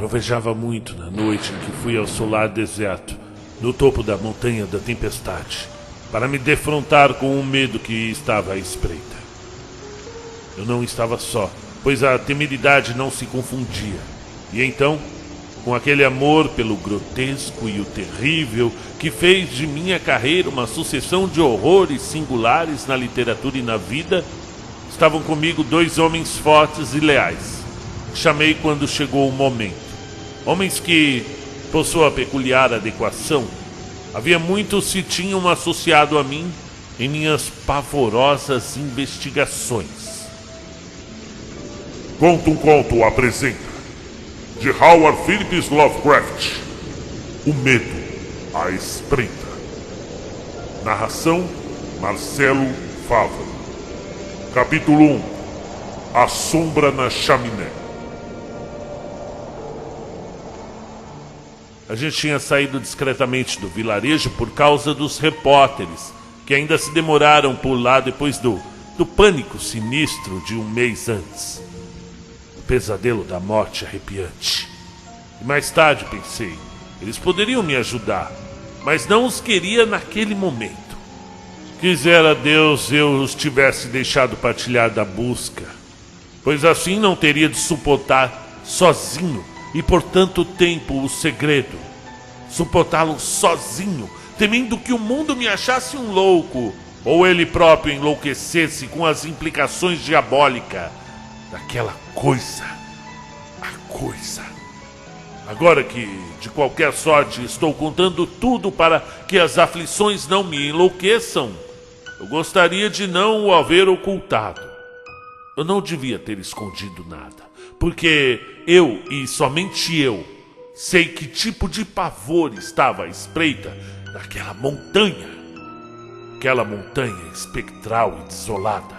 Trovejava muito na noite em que fui ao solar deserto, no topo da montanha da tempestade, para me defrontar com o medo que estava à espreita. Eu não estava só, pois a temeridade não se confundia. E então, com aquele amor pelo grotesco e o terrível que fez de minha carreira uma sucessão de horrores singulares na literatura e na vida, estavam comigo 2 homens fortes e leais. Chamei quando chegou o momento. Homens que, por sua peculiar adequação, havia muito se tinham associado a mim em minhas pavorosas investigações. Conta um Conto apresenta, de Howard Phillips Lovecraft, O Medo à Espreita. Narração, Marcelo Fávaro. Capítulo 1. A Sombra na Chaminé. A gente tinha saído discretamente do vilarejo por causa dos repórteres, que ainda se demoraram por lá depois do pânico sinistro de um mês antes. O pesadelo da morte arrepiante. E mais tarde pensei, eles poderiam me ajudar, mas não os queria naquele momento. Quisera Deus eu os tivesse deixado partilhar da busca, pois assim não teria de suportar sozinho e por tanto tempo o segredo. Suportá-lo sozinho, temendo que o mundo me achasse um louco, ou ele próprio enlouquecesse com as implicações diabólicas daquela coisa. A coisa. Agora que, de qualquer sorte, estou contando tudo para que as aflições não me enlouqueçam, eu gostaria de não o haver ocultado. Eu não devia ter escondido nada, porque eu, e somente eu, sei que tipo de pavor estava à espreita naquela montanha. Aquela montanha espectral e desolada.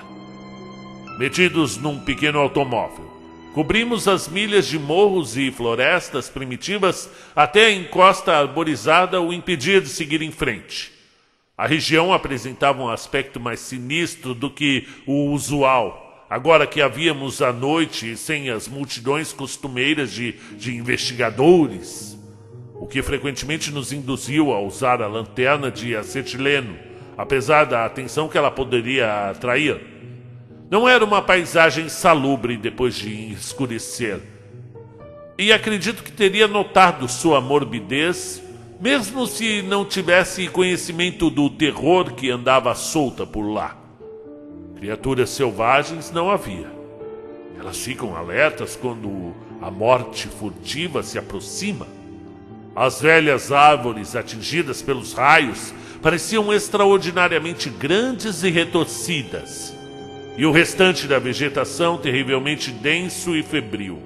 Metidos num pequeno automóvel, cobrimos as milhas de morros e florestas primitivas até a encosta arborizada o impedia de seguir em frente. A região apresentava um aspecto mais sinistro do que o usual, agora que havíamos à noite sem as multidões costumeiras de investigadores, o que frequentemente nos induziu a usar a lanterna de acetileno, apesar da atenção que ela poderia atrair. Não era uma paisagem salubre depois de escurecer, e acredito que teria notado sua morbidez, mesmo se não tivesse conhecimento do terror que andava solta por lá. Criaturas selvagens não havia. Elas ficam alertas quando a morte furtiva se aproxima. As velhas árvores atingidas pelos raios pareciam extraordinariamente grandes e retorcidas, e o restante da vegetação terrivelmente denso e febril,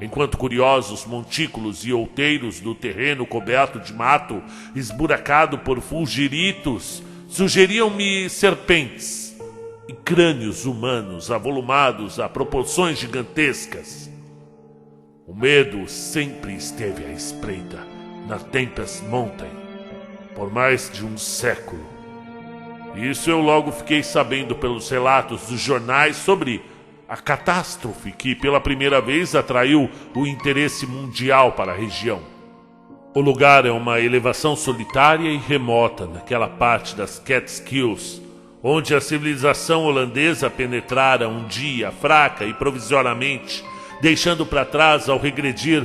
enquanto curiosos montículos e outeiros do terreno coberto de mato esburacado por fulgiritos sugeriam-me serpentes e crânios humanos avolumados a proporções gigantescas. O medo sempre esteve à espreita na Tempest Mountain por mais de um século. Isso eu logo fiquei sabendo pelos relatos dos jornais sobre a catástrofe que pela primeira vez atraiu o interesse mundial para a região. O lugar é uma elevação solitária e remota naquela parte das Catskills, onde a civilização holandesa penetrara um dia fraca e provisoriamente, deixando para trás ao regredir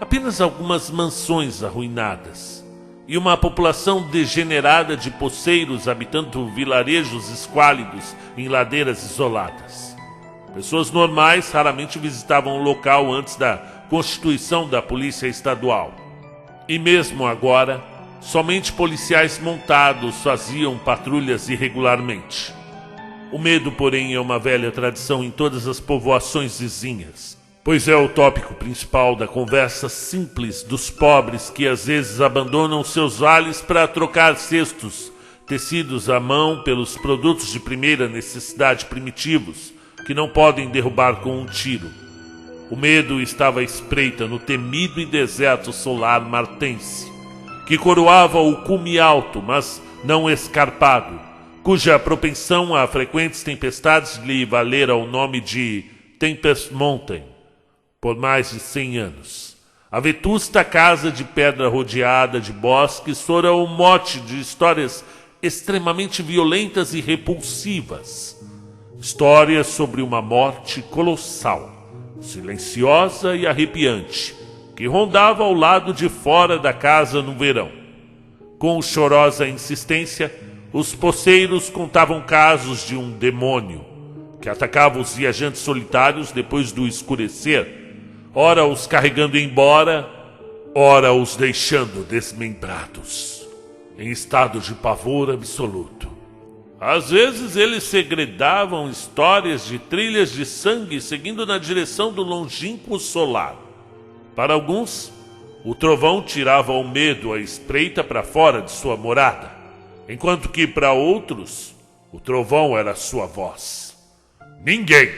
apenas algumas mansões arruinadas, e uma população degenerada de poceiros habitando vilarejos esquálidos em ladeiras isoladas. Pessoas normais raramente visitavam o local antes da constituição da polícia estadual. E mesmo agora, somente policiais montados faziam patrulhas irregularmente. O medo, porém, é uma velha tradição em todas as povoações vizinhas, pois é o tópico principal da conversa simples dos pobres que às vezes abandonam seus vales para trocar cestos, tecidos à mão pelos produtos de primeira necessidade primitivos, que não podem derrubar com um tiro. O medo estava à espreita no temido e deserto solar martense, que coroava o cume alto, mas não escarpado, cuja propensão a frequentes tempestades lhe valera o nome de Tempest Mountain, por mais de 100 anos. A vetusta casa de pedra rodeada de bosques fora o mote de histórias extremamente violentas e repulsivas. Histórias sobre uma morte colossal, silenciosa e arrepiante, que rondava ao lado de fora da casa no verão. Com chorosa insistência, os poceiros contavam casos de um demônio que atacava os viajantes solitários depois do escurecer, ora os carregando embora, ora os deixando desmembrados, em estado de pavor absoluto. Às vezes eles segredavam histórias de trilhas de sangue seguindo na direção do longínquo solar. Para alguns, o trovão tirava o medo à espreita para fora de sua morada, enquanto que para outros, o trovão era sua voz. Ninguém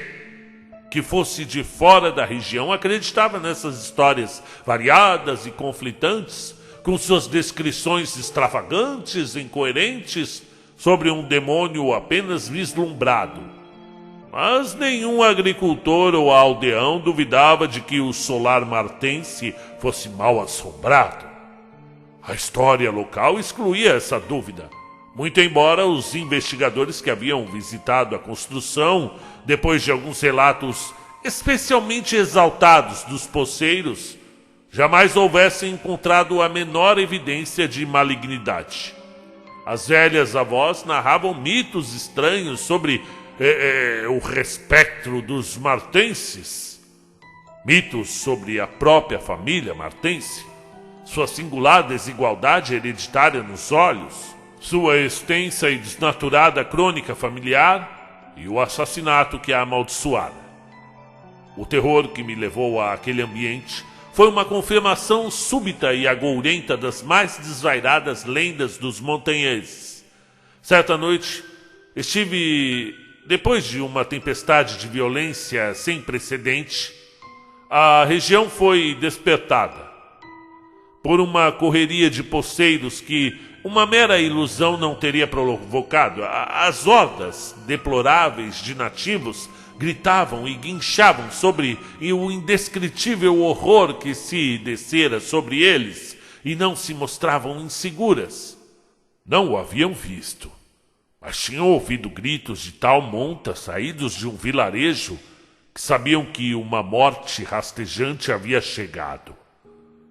que fosse de fora da região acreditava nessas histórias variadas e conflitantes, com suas descrições extravagantes e incoerentes sobre um demônio apenas vislumbrado. Mas nenhum agricultor ou aldeão duvidava de que o solar martense fosse mal assombrado. A história local excluía essa dúvida, muito embora os investigadores que haviam visitado a construção, depois de alguns relatos especialmente exaltados dos poceiros, jamais houvessem encontrado a menor evidência de malignidade. As velhas avós narravam mitos estranhos sobre o espectro dos martenses, mitos sobre a própria família martense, sua singular desigualdade hereditária nos olhos, sua extensa e desnaturada crônica familiar e o assassinato que a amaldiçoara. O terror que me levou àquele ambiente foi uma confirmação súbita e agourenta das mais desvairadas lendas dos montanheses. Certa noite, depois de uma tempestade de violência sem precedente, a região foi despertada por uma correria de poceiros que uma mera ilusão não teria provocado. As hordas deploráveis de nativos gritavam e guinchavam sobre o indescritível horror que se descera sobre eles e não se mostravam inseguras. Não o haviam visto, mas tinham ouvido gritos de tal monta saídos de um vilarejo que sabiam que uma morte rastejante havia chegado.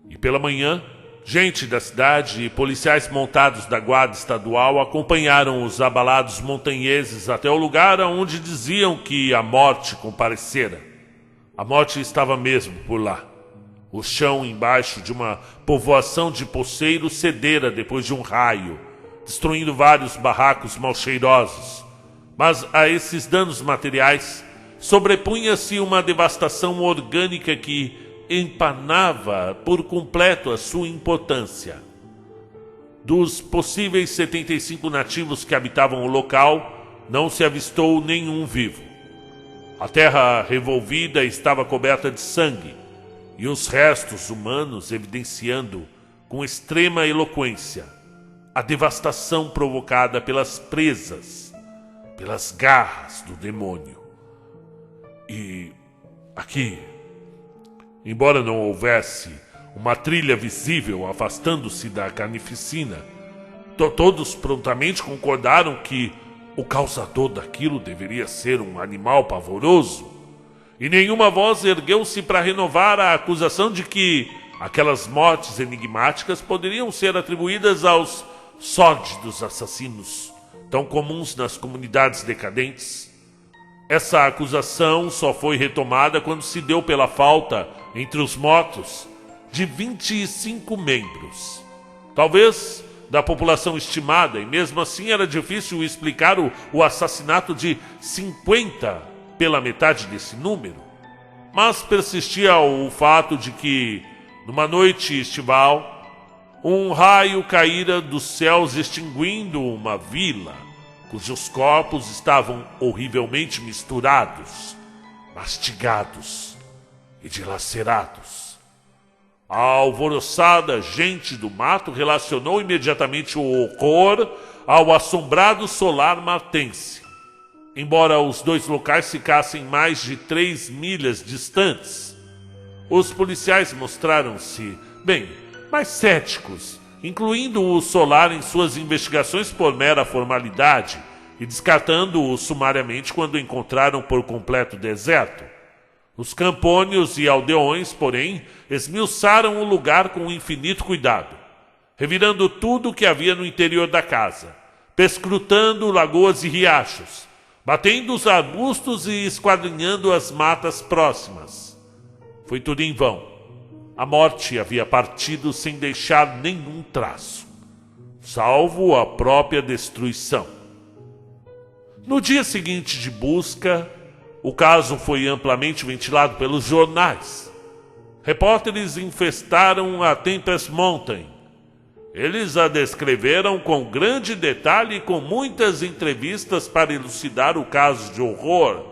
E pela manhã, gente da cidade e policiais montados da guarda estadual acompanharam os abalados montanheses até o lugar onde diziam que a morte comparecera. A morte estava mesmo por lá. O chão embaixo de uma povoação de poceiros cedera depois de um raio, destruindo vários barracos mal cheirosos. Mas a esses danos materiais sobrepunha-se uma devastação orgânica que empanava por completo a sua importância. Dos possíveis 75 nativos que habitavam o local, não se avistou nenhum vivo. A terra revolvida estava coberta de sangue, e os restos humanos evidenciando com extrema eloquência a devastação provocada pelas presas, pelas garras do demônio. E aqui, embora não houvesse uma trilha visível afastando-se da carnificina, todos prontamente concordaram que o causador daquilo deveria ser um animal pavoroso, e nenhuma voz ergueu-se para renovar a acusação de que aquelas mortes enigmáticas poderiam ser atribuídas aos sórdidos assassinos, tão comuns nas comunidades decadentes. Essa acusação só foi retomada quando se deu pela falta, entre os mortos, de 25 membros. Talvez da população estimada, e mesmo assim era difícil explicar o assassinato de 50 pela metade desse número. Mas persistia o fato de que, numa noite estival, um raio caíra dos céus extinguindo uma vila, cujos corpos estavam horrivelmente misturados, mastigados e dilacerados. A alvoroçada gente do mato relacionou imediatamente o horror ao assombrado solar martense, embora os dois locais ficassem mais de 3 milhas distantes. os policiais mostraram-se, mais céticos, incluindo o Solar em suas investigações por mera formalidade e descartando-o sumariamente quando o encontraram por completo deserto. Os campônios e aldeões, porém, esmiuçaram o lugar com infinito cuidado, revirando tudo o que havia no interior da casa, perscrutando lagoas e riachos, batendo os arbustos e esquadrinhando as matas próximas. Foi tudo em vão. A morte havia partido sem deixar nenhum traço, salvo a própria destruição. No dia seguinte de busca, o caso foi amplamente ventilado pelos jornais. Repórteres infestaram a Tempest Mountain. Eles a descreveram com grande detalhe e com muitas entrevistas para elucidar o caso de horror,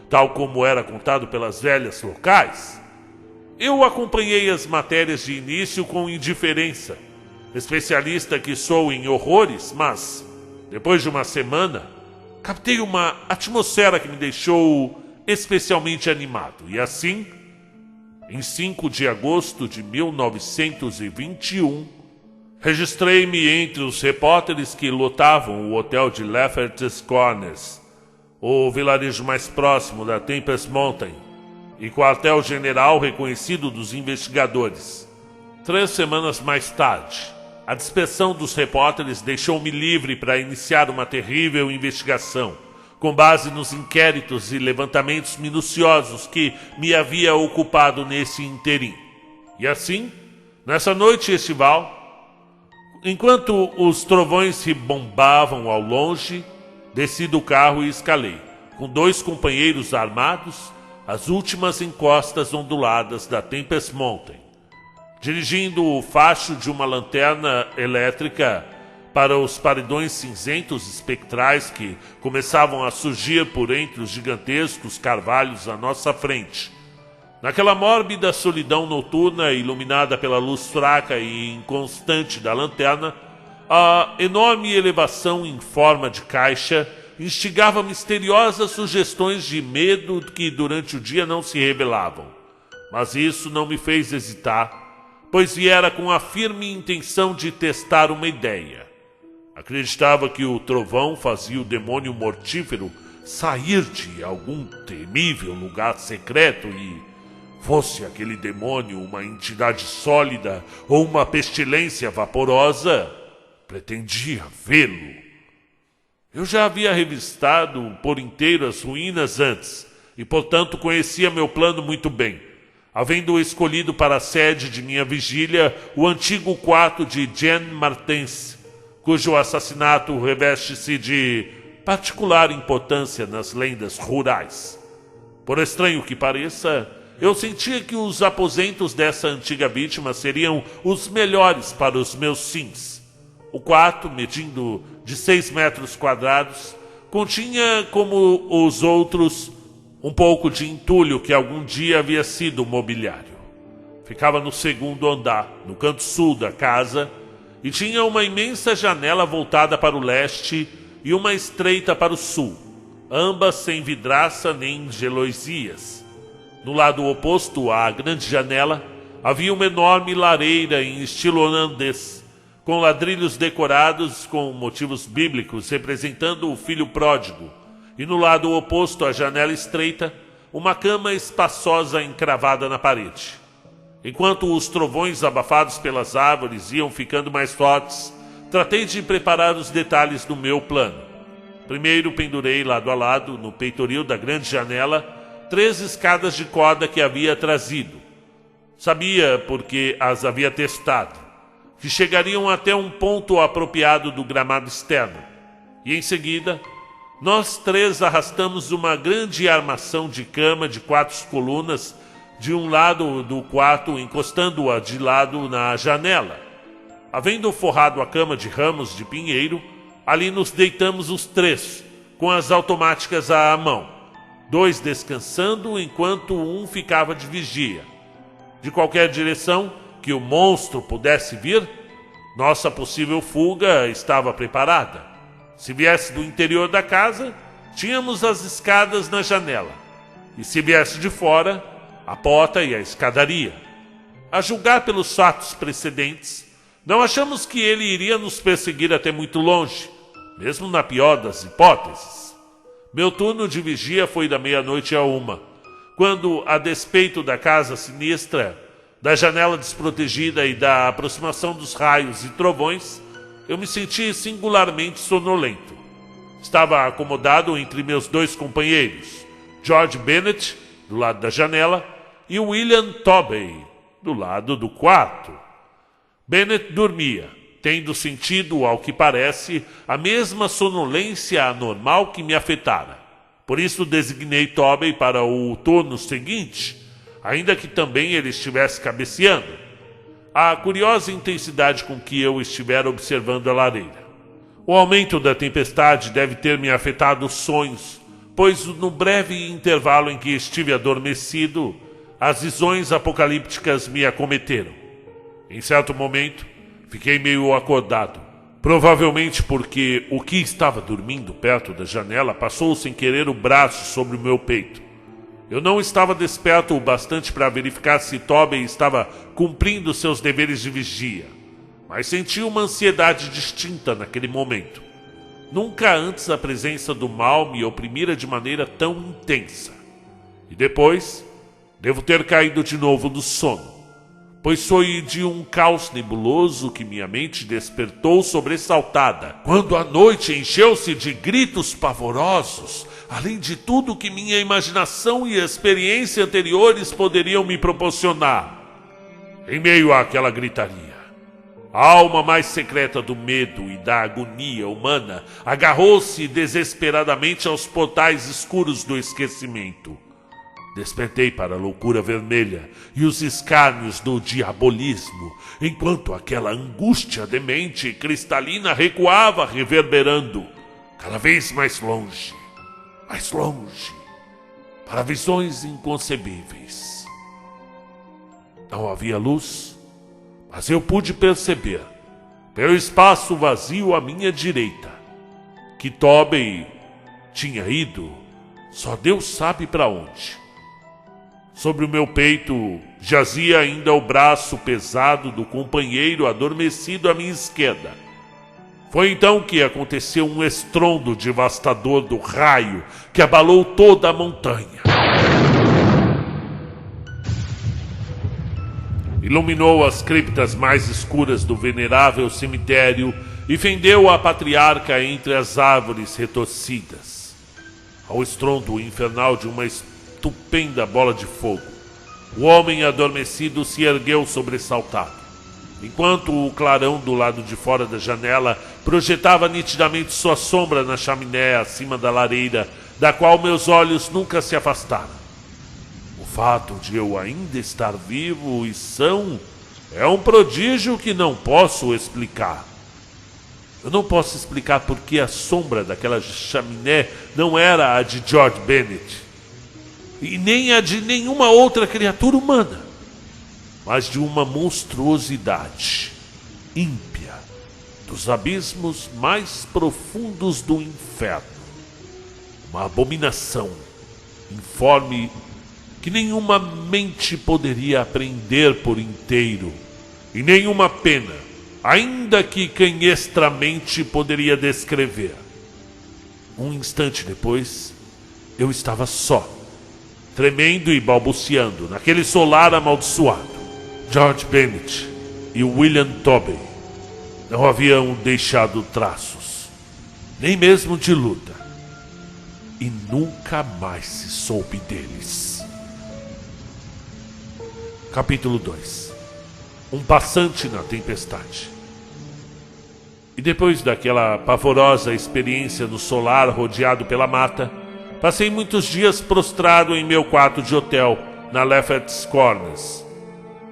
tal como era contado pelas velhas locais. Eu acompanhei as matérias de início com indiferença, especialista que sou em horrores, mas, depois de uma semana, captei uma atmosfera que me deixou especialmente animado. E assim, em 5 de agosto de 1921, registrei-me entre os repórteres que lotavam o hotel de Lafayette's Corners, o vilarejo mais próximo da Tempest Mountain, e quartel-general reconhecido dos investigadores. 3 semanas mais tarde, a dispersão dos repórteres deixou-me livre para iniciar uma terrível investigação, com base nos inquéritos e levantamentos minuciosos que me havia ocupado nesse interim. E assim, nessa noite estival, enquanto os trovões ribombavam ao longe, desci do carro e escalei, com 2 companheiros armados, as últimas encostas onduladas da Tempest Mountain, dirigindo o facho de uma lanterna elétrica para os paredões cinzentos espectrais que começavam a surgir por entre os gigantescos carvalhos à nossa frente. Naquela mórbida solidão noturna, iluminada pela luz fraca e inconstante da lanterna, a enorme elevação em forma de caixa instigava misteriosas sugestões de medo que durante o dia não se revelavam. Mas isso não me fez hesitar, pois viera com a firme intenção de testar uma ideia. Acreditava que o trovão fazia o demônio mortífero sair de algum temível lugar secreto e, fosse aquele demônio uma entidade sólida ou uma pestilência vaporosa, pretendia vê-lo. Eu já havia revistado por inteiro as ruínas antes e, portanto, conhecia meu plano muito bem, havendo escolhido para a sede de minha vigília o antigo quarto de Jean Martens, cujo assassinato reveste-se de particular importância nas lendas rurais. Por estranho que pareça, eu sentia que os aposentos dessa antiga vítima seriam os melhores para os meus fins. O quarto, medindo de 6 metros quadrados, continha, como os outros, um pouco de entulho que algum dia havia sido mobiliário. Ficava no 2º andar, no canto sul da casa, e tinha uma imensa janela voltada para o leste e uma estreita para o sul, ambas sem vidraça nem geloisias. No lado oposto à grande janela havia uma enorme lareira em estilo holandês, com ladrilhos decorados com motivos bíblicos representando o filho pródigo, e no lado oposto à janela estreita, uma cama espaçosa encravada na parede. Enquanto os trovões abafados pelas árvores iam ficando mais fortes, tratei de preparar os detalhes do meu plano. Primeiro pendurei lado a lado, no peitoril da grande janela, 3 escadas de corda que havia trazido. Sabia, porque as havia testado, que chegariam até um ponto apropriado do gramado externo. E em seguida, nós 3 arrastamos uma grande armação de cama de 4 colunas de um lado do quarto, encostando-a de lado na janela. Havendo forrado a cama de ramos de pinheiro, ali nos deitamos os 3, com as automáticas à mão, 2 descansando enquanto um ficava de vigia. De qualquer direção que o monstro pudesse vir, nossa possível fuga estava preparada. Se viesse do interior da casa, tínhamos as escadas na janela, e se viesse de fora, a porta e a escadaria. A julgar pelos fatos precedentes, não achamos que ele iria nos perseguir até muito longe, mesmo na pior das hipóteses. Meu turno de vigia foi da 00:30 à 1h, quando, a despeito da casa sinistra, da janela desprotegida e da aproximação dos raios e trovões, eu me senti singularmente sonolento. Estava acomodado entre meus 2 companheiros, George Bennet, do lado da janela, e William Tobey, do lado do quarto. Bennet dormia, tendo sentido, ao que parece, a mesma sonolência anormal que me afetara. Por isso designei Tobey para o turno seguinte, ainda que também ele estivesse cabeceando. A curiosa intensidade com que eu estivera observando a lareira. O aumento da tempestade deve ter me afetado os sonhos, pois no breve intervalo em que estive adormecido, as visões apocalípticas me acometeram. Em certo momento, fiquei meio acordado, provavelmente porque o que estava dormindo perto da janela passou sem querer o braço sobre o meu peito. Eu não estava desperto o bastante para verificar se Tobey estava cumprindo seus deveres de vigia, mas senti uma ansiedade distinta naquele momento. Nunca antes a presença do mal me oprimira de maneira tão intensa. E depois, devo ter caído de novo no sono, pois foi de um caos nebuloso que minha mente despertou sobressaltada, quando a noite encheu-se de gritos pavorosos, além de tudo que minha imaginação e experiência anteriores poderiam me proporcionar. Em meio àquela gritaria, a alma mais secreta do medo e da agonia humana agarrou-se desesperadamente aos portais escuros do esquecimento. Despertei para a loucura vermelha e os escárnios do diabolismo, enquanto aquela angústia demente e cristalina recuava reverberando, cada vez mais longe, para visões inconcebíveis. Não havia luz, mas eu pude perceber, pelo espaço vazio à minha direita, que Tobey tinha ido, só Deus sabe para onde. Sobre o meu peito jazia ainda o braço pesado do companheiro adormecido à minha esquerda. Foi então que aconteceu um estrondo devastador do raio que abalou toda a montanha. Iluminou as criptas mais escuras do venerável cemitério e fendeu a patriarca entre as árvores retorcidas. Ao estrondo infernal de uma estupenda bola de fogo, o homem adormecido se ergueu sobressaltado, enquanto o clarão do lado de fora da janela projetava nitidamente sua sombra na chaminé acima da lareira, da qual meus olhos nunca se afastaram. O fato de eu ainda estar vivo e são é um prodígio que não posso explicar. Eu não posso explicar por que a sombra daquela chaminé não era a de George Bennet, e nem a de nenhuma outra criatura humana, mas de uma monstruosidade ímpia dos abismos mais profundos do inferno. Uma abominação informe que nenhuma mente poderia apreender por inteiro, e nenhuma pena, ainda que canhestramente, poderia descrever. Um instante depois, eu estava só, tremendo e balbuciando naquele solar amaldiçoado. George Bennet e William Tobey não haviam deixado traços, nem mesmo de luta, e nunca mais se soube deles. Capítulo 2. Um passante na tempestade. E depois daquela pavorosa experiência no solar rodeado pela mata, passei muitos dias prostrado em meu quarto de hotel, na Lafayette Corners.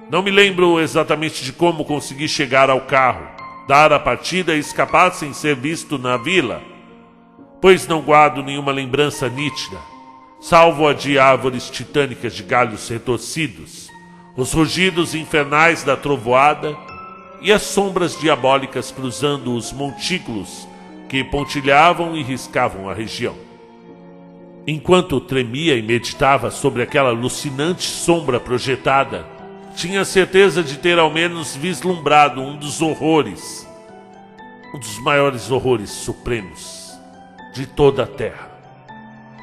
Não me lembro exatamente de como consegui chegar ao carro, dar a partida e escapar sem ser visto na vila, pois não guardo nenhuma lembrança nítida, salvo a de árvores titânicas de galhos retorcidos, os rugidos infernais da trovoada e as sombras diabólicas cruzando os montículos que pontilhavam e riscavam a região. Enquanto tremia e meditava sobre aquela alucinante sombra projetada, tinha certeza de ter ao menos vislumbrado um dos maiores horrores supremos de toda a Terra.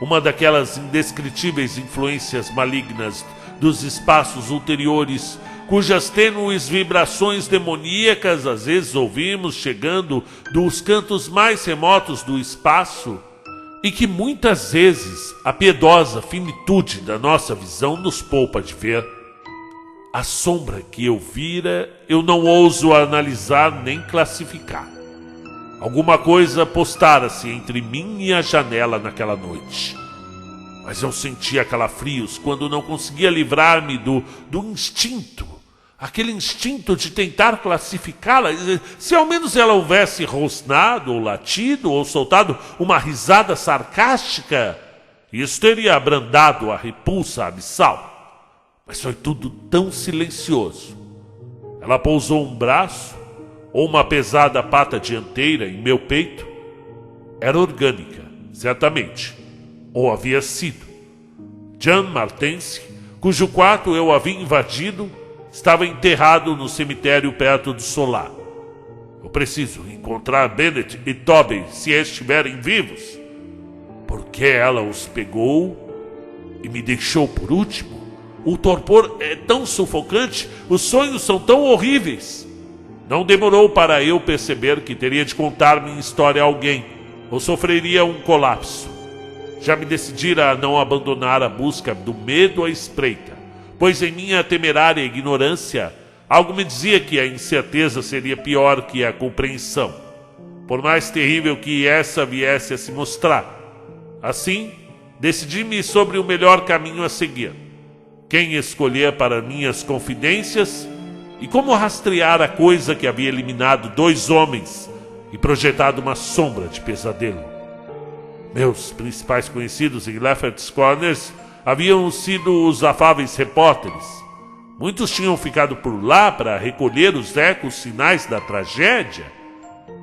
Uma daquelas indescritíveis influências malignas dos espaços ulteriores, cujas tênues vibrações demoníacas às vezes ouvimos chegando dos cantos mais remotos do espaço, e que muitas vezes a piedosa finitude da nossa visão nos poupa de ver. A sombra que eu vira, eu não ouso analisar nem classificar. Alguma coisa postara-se entre mim e a janela naquela noite. Mas eu sentia calafrios quando não conseguia livrar-me do instinto. Aquele instinto de tentar classificá-la. Se ao menos ela houvesse rosnado, ou latido, ou soltado uma risada sarcástica, isso teria abrandado a repulsa abissal. Mas foi tudo tão silencioso. Ela pousou um braço, ou uma pesada pata dianteira em meu peito. Era orgânica, certamente. Ou havia sido. Jean Martense, cujo quarto eu havia invadido, estava enterrado no cemitério perto do solar. Eu preciso encontrar Bennett e Tobey se estiverem vivos. Porque ela os pegou e me deixou por último? O torpor é tão sufocante, os sonhos são tão horríveis. Não demorou para eu perceber que teria de contar minha história a alguém, ou sofreria um colapso. Já me decidira a não abandonar a busca do medo à espreita, pois em minha temerária ignorância, algo me dizia que a incerteza seria pior que a compreensão, por mais terrível que essa viesse a se mostrar. Assim, decidi-me sobre o melhor caminho a seguir, quem escolher para minhas confidências e como rastrear a coisa que havia eliminado 2 homens e projetado uma sombra de pesadelo. Meus principais conhecidos em Lafayette Corners haviam sido os afáveis repórteres. Muitos tinham ficado por lá para recolher os ecos sinais da tragédia.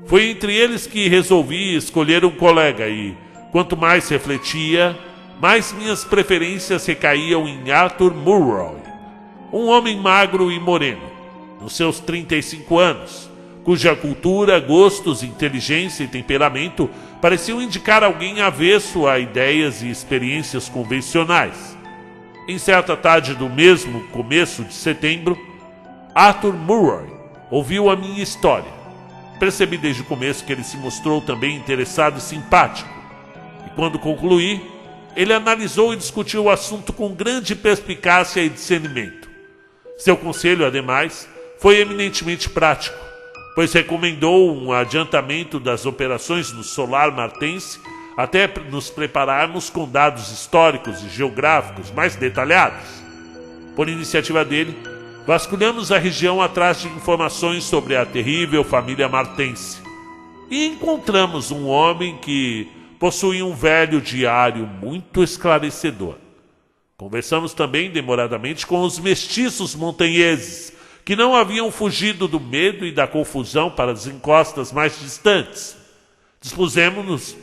Foi entre eles que resolvi escolher um colega e, quanto mais refletia, mais minhas preferências recaíam em Arthur Murroy, um homem magro e moreno, nos seus 35 anos, cuja cultura, gostos, inteligência e temperamento pareciam indicar alguém avesso a ideias e experiências convencionais. Em certa tarde do mesmo começo de setembro, Arthur Murroy ouviu a minha história. Percebi desde o começo que ele se mostrou também interessado e simpático. E quando concluí, ele analisou e discutiu o assunto com grande perspicácia e discernimento. Seu conselho, ademais, foi eminentemente prático, pois recomendou um adiantamento das operações no Solar Martense até nos prepararmos com dados históricos e geográficos mais detalhados. Por iniciativa dele, vasculhamos a região atrás de informações sobre a terrível família Martense e encontramos um homem que possuía um velho diário muito esclarecedor. Conversamos também demoradamente com os mestiços montanheses, que não haviam fugido do medo e da confusão para as encostas mais distantes. Dispusemos-nos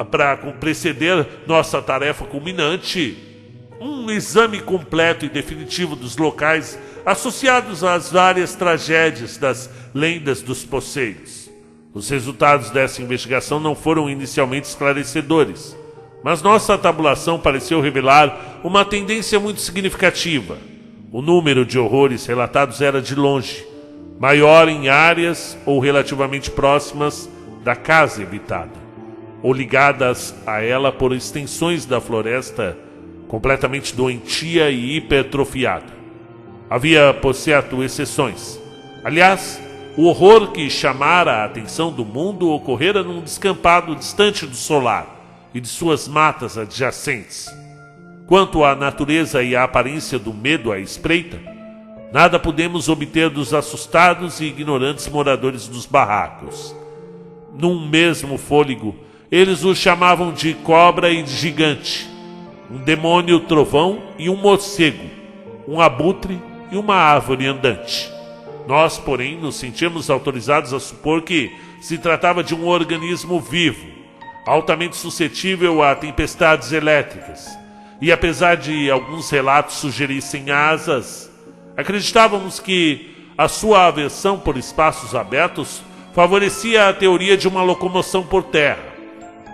para preceder nossa tarefa culminante, um exame completo e definitivo dos locais associados às várias tragédias das lendas dos poceiros. Os resultados dessa investigação não foram inicialmente esclarecedores, mas nossa tabulação pareceu revelar uma tendência muito significativa. O número de horrores relatados era de longe maior em áreas ou relativamente próximas da casa habitada, ou ligadas a ela por extensões da floresta completamente doentia e hipertrofiada. Havia, por certo, exceções. Aliás, o horror que chamara a atenção do mundo ocorrera num descampado distante do solar e de suas matas adjacentes. Quanto à natureza e à aparência do medo à espreita, nada pudemos obter dos assustados e ignorantes moradores dos barracos. Num mesmo fôlego, eles o chamavam de cobra e de gigante, um demônio trovão e um morcego, um abutre e uma árvore andante. Nós, porém, nos sentíamos autorizados a supor que se tratava de um organismo vivo, altamente suscetível a tempestades elétricas. E apesar de alguns relatos sugerissem asas, acreditávamos que a sua aversão por espaços abertos favorecia a teoria de uma locomoção por terra.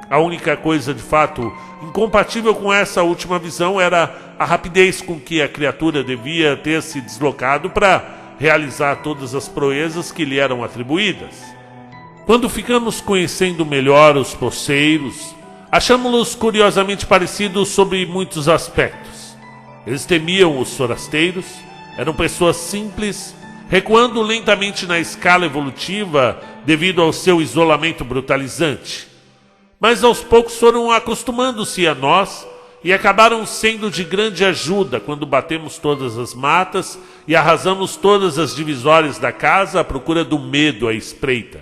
A única coisa de fato incompatível com essa última visão era a rapidez com que a criatura devia ter se deslocado para realizar todas as proezas que lhe eram atribuídas. Quando ficamos conhecendo melhor os poceiros, achamos-los curiosamente parecidos sobre muitos aspectos. Eles temiam os forasteiros, eram pessoas simples, recuando lentamente na escala evolutiva devido ao seu isolamento brutalizante. Mas aos poucos foram acostumando-se a nós e acabaram sendo de grande ajuda quando batemos todas as matas e arrasamos todas as divisórias da casa à procura do medo à espreita.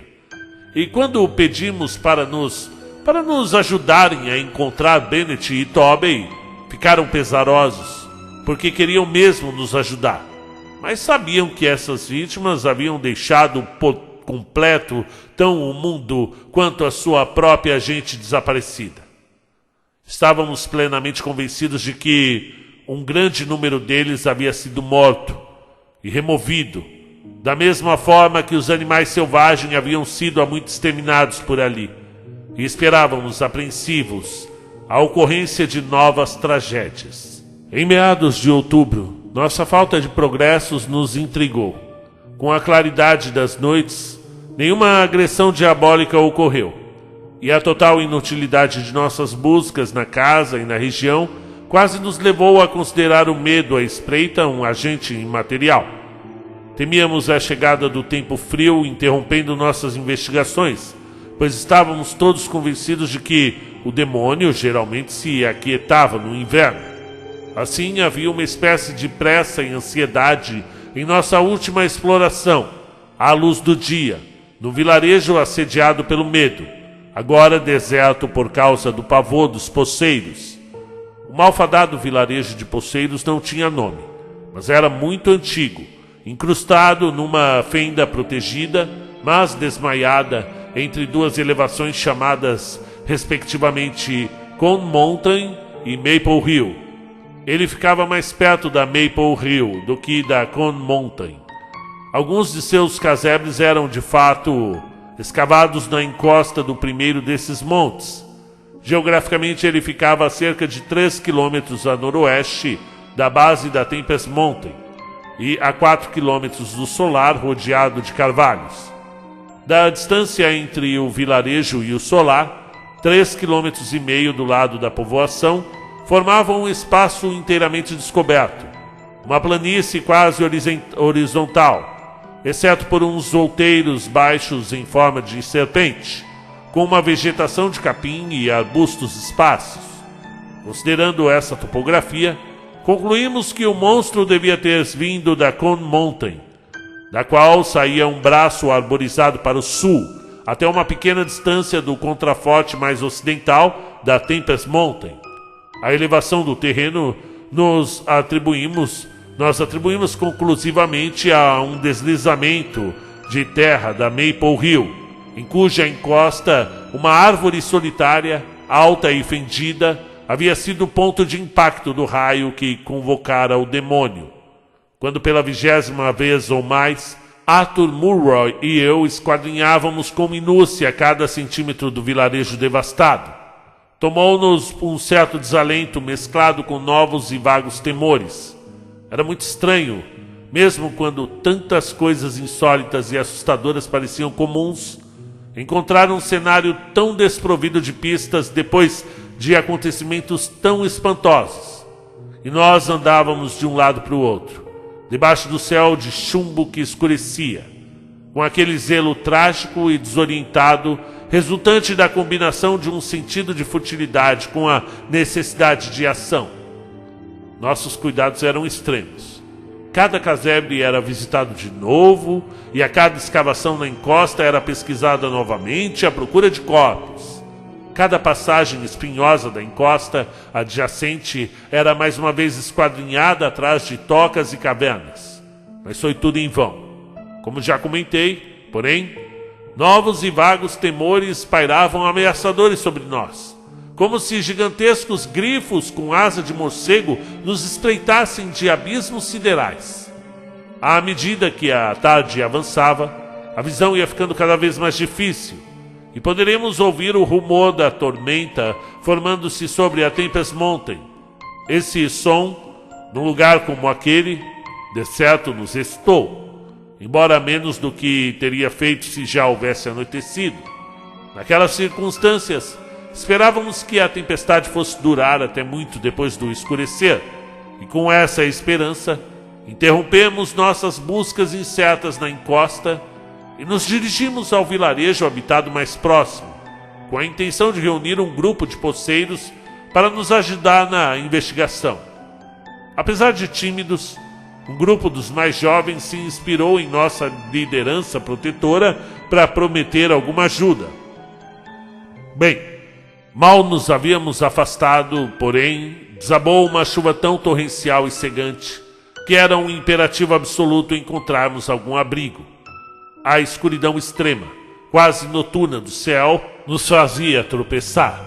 E quando pedimos para nos ajudarem a encontrar Bennett e Tobey, ficaram pesarosos, porque queriam mesmo nos ajudar. Mas sabiam que essas vítimas haviam deixado por completo tão o mundo quanto a sua própria gente desaparecida. Estávamos plenamente convencidos de que um grande número deles havia sido morto e removido, da mesma forma que os animais selvagens haviam sido há muito exterminados por ali, e esperávamos apreensivos a ocorrência de novas tragédias. Em meados de outubro, nossa falta de progressos nos intrigou. Com a claridade das noites, nenhuma agressão diabólica ocorreu, e a total inutilidade de nossas buscas na casa e na região quase nos levou a considerar o medo à espreita um agente imaterial. Temíamos a chegada do tempo frio interrompendo nossas investigações, pois estávamos todos convencidos de que o demônio geralmente se aquietava no inverno. Assim, havia uma espécie de pressa e ansiedade em nossa última exploração, à luz do dia, no vilarejo assediado pelo medo, agora deserto por causa do pavor dos poceiros. O malfadado vilarejo de Poceiros não tinha nome, mas era muito antigo, incrustado numa fenda protegida, mas desmaiada entre duas elevações chamadas, respectivamente, Cone Mountain e Maple Hill. Ele ficava mais perto da Maple Hill do que da Cone Mountain. Alguns de seus casebres eram, de fato, escavados na encosta do primeiro desses montes. Geograficamente, ele ficava a cerca de 3 quilômetros a noroeste da base da Tempest Mountain e a 4 quilômetros do Solar, rodeado de carvalhos. Da distância entre o vilarejo e o Solar, 3,5 quilômetros do lado da povoação, formavam um espaço inteiramente descoberto, uma planície quase horizontal, exceto por uns outeiros baixos em forma de serpente, com uma vegetação de capim e arbustos esparsos. Considerando essa topografia, concluímos que o monstro devia ter vindo da Cone Mountain, da qual saía um braço arborizado para o sul, até uma pequena distância do contraforte mais ocidental da Tempest Mountain. A elevação do terreno nós atribuímos conclusivamente a um deslizamento de terra da Maple Hill, em cuja encosta uma árvore solitária, alta e fendida, havia sido o ponto de impacto do raio que convocara o demônio. Quando pela 20ª vez ou mais, Arthur Mulroy e eu esquadrinhávamos com minúcia cada centímetro do vilarejo devastado. Tomou-nos um certo desalento mesclado com novos e vagos temores. Era muito estranho, mesmo quando tantas coisas insólitas e assustadoras pareciam comuns, encontrar um cenário tão desprovido de pistas depois de acontecimentos tão espantosos. E nós andávamos de um lado para o outro, debaixo do céu de chumbo que escurecia, com aquele zelo trágico e desorientado resultante da combinação de um sentido de futilidade com a necessidade de ação. Nossos cuidados eram extremos. Cada casebre era visitado de novo e a cada escavação na encosta era pesquisada novamente à procura de corpos. Cada passagem espinhosa da encosta adjacente era mais uma vez esquadrinhada atrás de tocas e cavernas. Mas foi tudo em vão. Como já comentei, porém, Novos e vagos temores pairavam ameaçadores sobre nós, como se gigantescos grifos com asa de morcego nos espreitassem de abismos siderais. À medida que a tarde avançava, a visão ia ficando cada vez mais difícil, e poderemos ouvir o rumor da tormenta formando-se sobre a Tempest Mountain. Esse som, num lugar como aquele, de certo nos excitou, embora menos do que teria feito se já houvesse anoitecido. Naquelas circunstâncias, esperávamos que a tempestade fosse durar até muito depois do escurecer, e com essa esperança, interrompemos nossas buscas incertas na encosta e nos dirigimos ao vilarejo habitado mais próximo, com a intenção de reunir um grupo de poceiros para nos ajudar na investigação. Apesar de tímidos, um grupo dos mais jovens se inspirou em nossa liderança protetora para prometer alguma ajuda. Bem, mal nos havíamos afastado, porém, desabou uma chuva tão torrencial e cegante que era um imperativo absoluto encontrarmos algum abrigo. A escuridão extrema, quase noturna do céu, nos fazia tropeçar,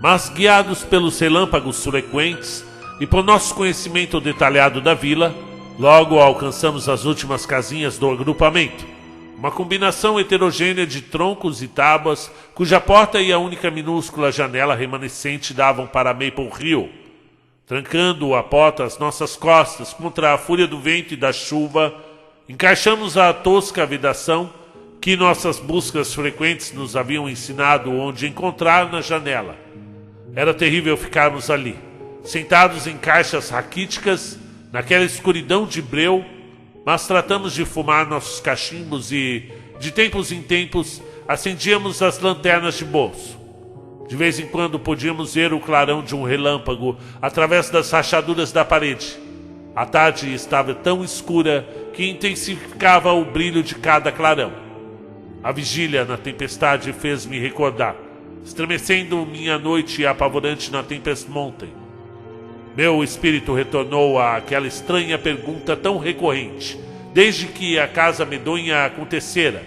mas guiados pelos relâmpagos frequentes e por nosso conhecimento detalhado da vila, logo alcançamos as últimas casinhas do agrupamento, uma combinação heterogênea de troncos e tábuas, cuja porta e a única minúscula janela remanescente davam para Maple Hill. Trancando a porta às nossas costas contra a fúria do vento e da chuva, encaixamos a tosca vedação que nossas buscas frequentes nos haviam ensinado onde encontrar na janela. Era terrível ficarmos ali, sentados em caixas raquíticas, naquela escuridão de breu, mas tratamos de fumar nossos cachimbos e, de tempos em tempos, acendíamos as lanternas de bolso. De vez em quando podíamos ver o clarão de um relâmpago através das rachaduras da parede. A tarde estava tão escura que intensificava o brilho de cada clarão. A vigília na tempestade fez-me recordar, estremecendo minha noite apavorante na Tempest Mountain. Meu espírito retornou àquela estranha pergunta tão recorrente, desde que a casa medonha acontecera,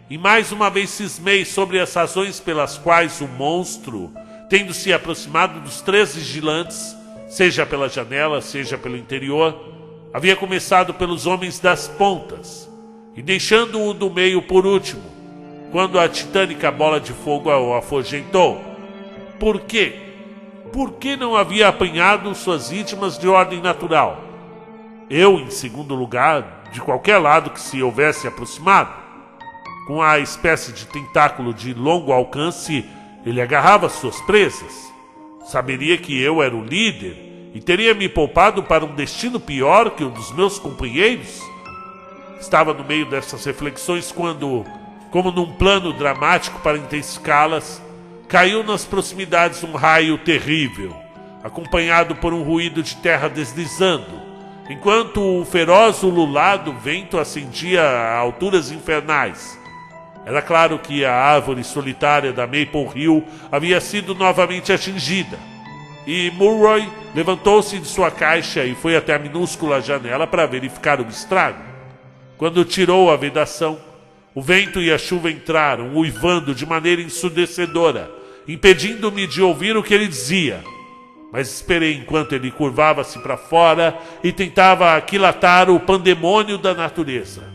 e mais uma vez cismei sobre as razões pelas quais o monstro, tendo se aproximado dos 3 vigilantes, seja pela janela, seja pelo interior, havia começado pelos homens das pontas, e deixando-o do meio por último, quando a titânica bola de fogo o afugentou. Por quê? Por que não havia apanhado suas vítimas de ordem natural? Eu, em segundo lugar, de qualquer lado que se houvesse aproximado. Com a espécie de tentáculo de longo alcance, ele agarrava suas presas. Saberia que eu era o líder e teria me poupado para um destino pior que o dos meus companheiros? Estava no meio dessas reflexões quando, como num plano dramático para intensificá-las, caiu nas proximidades um raio terrível, acompanhado por um ruído de terra deslizando, enquanto o feroz ululado vento ascendia a alturas infernais. Era claro que a árvore solitária da Maple Hill havia sido novamente atingida, e Murroy levantou-se de sua caixa e foi até a minúscula janela para verificar o estrago. Quando tirou a vedação, o vento e a chuva entraram, uivando de maneira ensurdecedora, impedindo-me de ouvir o que ele dizia. Mas esperei enquanto ele curvava-se para fora e tentava aquilatar o pandemônio da natureza.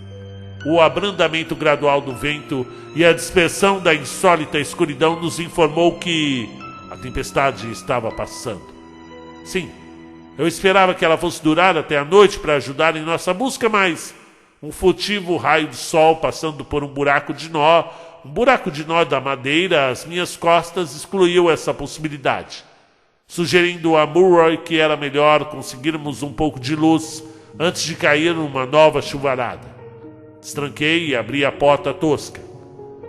O abrandamento gradual do vento e a dispersão da insólita escuridão nos informou que a tempestade estava passando. Sim, eu esperava que ela fosse durar até a noite para ajudar em nossa busca, mas um furtivo raio de sol passando por um buraco de nó da madeira às minhas costas excluiu essa possibilidade, sugerindo a Murroy que era melhor conseguirmos um pouco de luz antes de cair numa nova chuvarada. Destranquei e abri a porta tosca.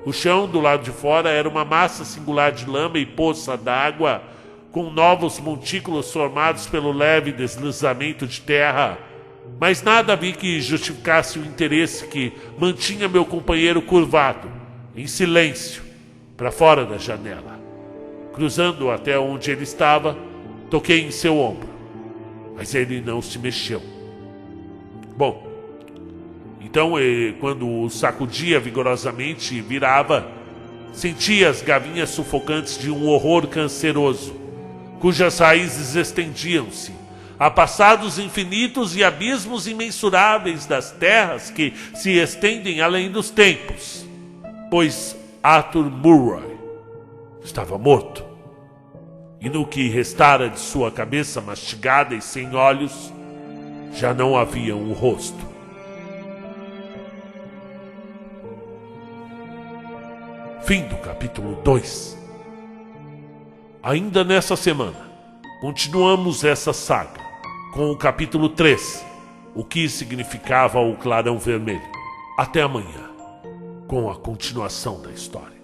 O chão do lado de fora era uma massa singular de lama e poça d'água, com novos montículos formados pelo leve deslizamento de terra, mas nada vi que justificasse o interesse que mantinha meu companheiro curvado, em silêncio, para fora da janela. Cruzando até onde ele estava, toquei em seu ombro, mas ele não se mexeu. Bom, Então, quando o sacudia vigorosamente e virava, sentia as gavinhas sufocantes de um horror canceroso, cujas raízes estendiam-se a passados infinitos e abismos imensuráveis das terras que se estendem além dos tempos, pois Arthur Murray estava morto, e no que restara de sua cabeça mastigada e sem olhos, já não havia um rosto. Fim do capítulo 2. Ainda nessa semana, continuamos essa saga com o capítulo 3, o que significava o clarão vermelho. Até amanhã, com a continuação da história.